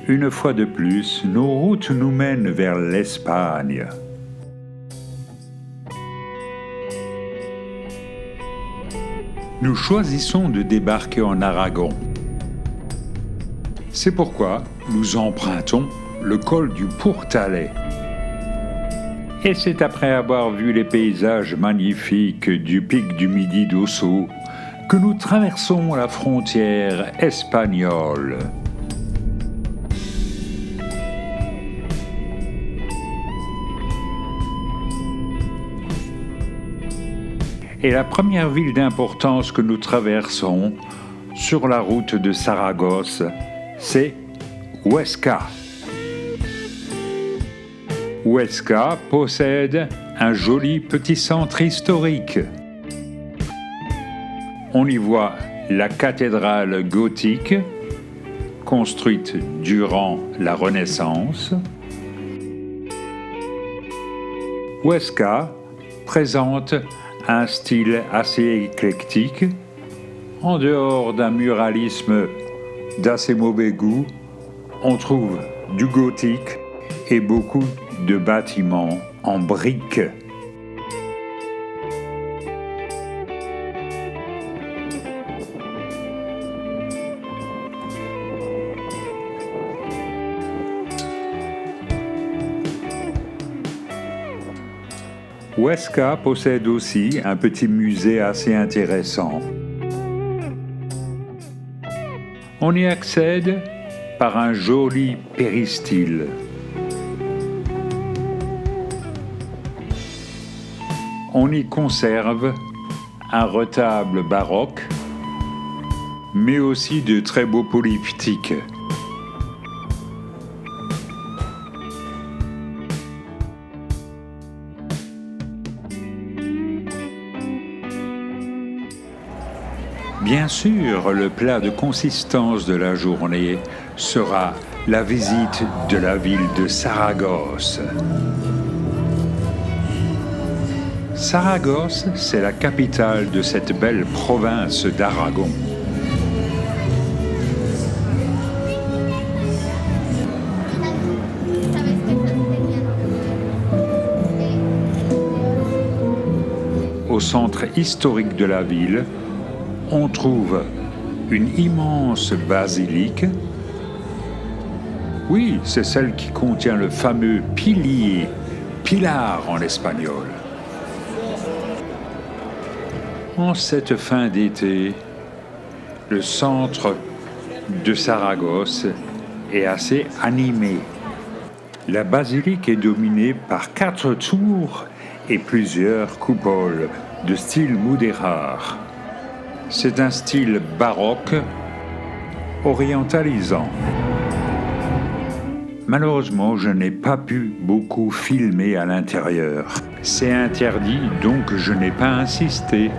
Une fois de plus, nos routes nous mènent vers l'Espagne. Nous choisissons de débarquer en Aragon. C'est pourquoi nous empruntons le col du Pourtalais. Et c'est après avoir vu les paysages magnifiques du pic du Midi d'Ossau que nous traversons la frontière espagnole. Et la première ville d'importance que nous traversons sur la route de Saragosse, c'est Huesca. Huesca possède un joli petit centre historique. On y voit la cathédrale gothique, construite durant la Renaissance. Huesca présente un style assez éclectique. En dehors d'un muralisme d'assez mauvais goût, on trouve du gothique et beaucoup de bâtiments en briques. Huesca possède aussi un petit musée assez intéressant. On y accède par un joli péristyle. On y conserve un retable baroque, mais aussi de très beaux polyptyques. Bien sûr, le plat de consistance de la journée sera la visite de la ville de Saragosse. Saragosse, c'est la capitale de cette belle province d'Aragon. Au centre historique de la ville, on trouve une immense basilique. Oui, c'est celle qui contient le fameux pilier, pilar en espagnol. En cette fin d'été, le centre de Saragosse est assez animé. La basilique est dominée par 4 tours et plusieurs coupoles de style mudéjar. C'est un style baroque orientalisant. Malheureusement, je n'ai pas pu beaucoup filmer à l'intérieur. C'est interdit, donc je n'ai pas insisté.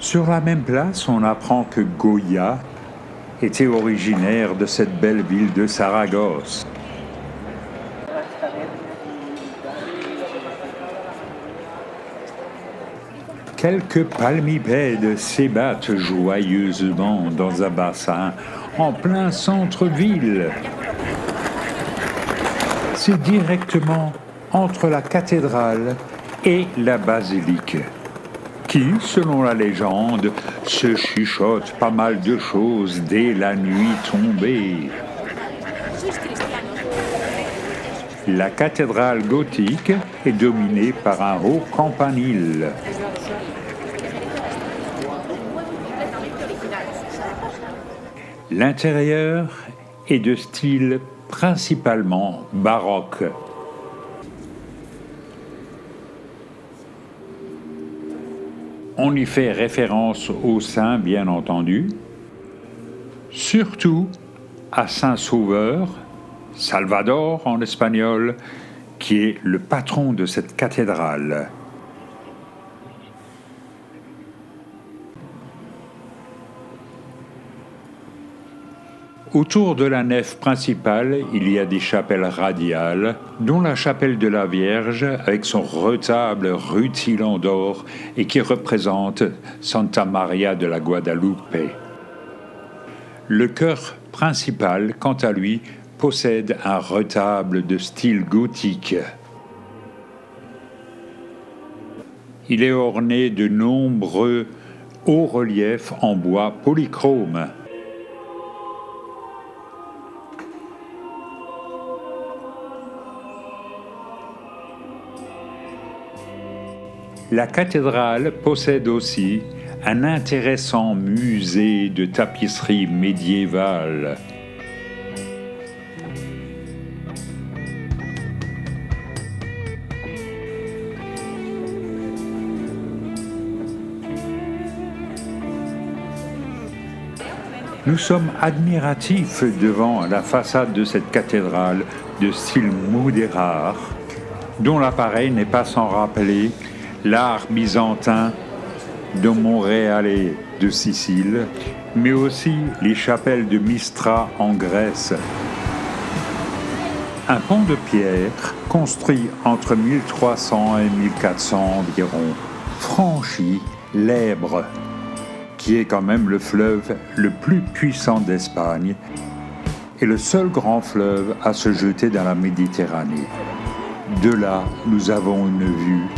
Sur la même place, on apprend que Goya était originaire de cette belle ville de Saragosse. Quelques palmipèdes s'ébattent joyeusement dans un bassin en plein centre-ville. C'est directement entre la cathédrale et la basilique, qui, selon la légende, se chuchote pas mal de choses dès la nuit tombée. La cathédrale gothique est dominée par un haut campanile. L'intérieur est de style principalement baroque. On y fait référence aux saints, bien entendu, surtout à Saint-Sauveur, Salvador en espagnol, qui est le patron de cette cathédrale. Autour de la nef principale, il y a des chapelles radiales, dont la chapelle de la Vierge avec son retable rutilant d'or et qui représente Santa Maria de la Guadalupe. Le chœur principal, quant à lui, possède un retable de style gothique. Il est orné de nombreux hauts-reliefs en bois polychrome. La cathédrale possède aussi un intéressant musée de tapisserie médiévale. Nous sommes admiratifs devant la façade de cette cathédrale de style mudéjar, dont l'appareil n'est pas sans rappeler l'art byzantin de Montréal et de Sicile, mais aussi les chapelles de Mystra en Grèce. Un pont de pierre, construit entre 1300 et 1400 environ, franchit l'Èbre, qui est quand même le fleuve le plus puissant d'Espagne et le seul grand fleuve à se jeter dans la Méditerranée. De là, nous avons une vue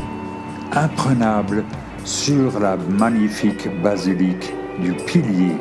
imprenable sur la magnifique basilique du Pilier.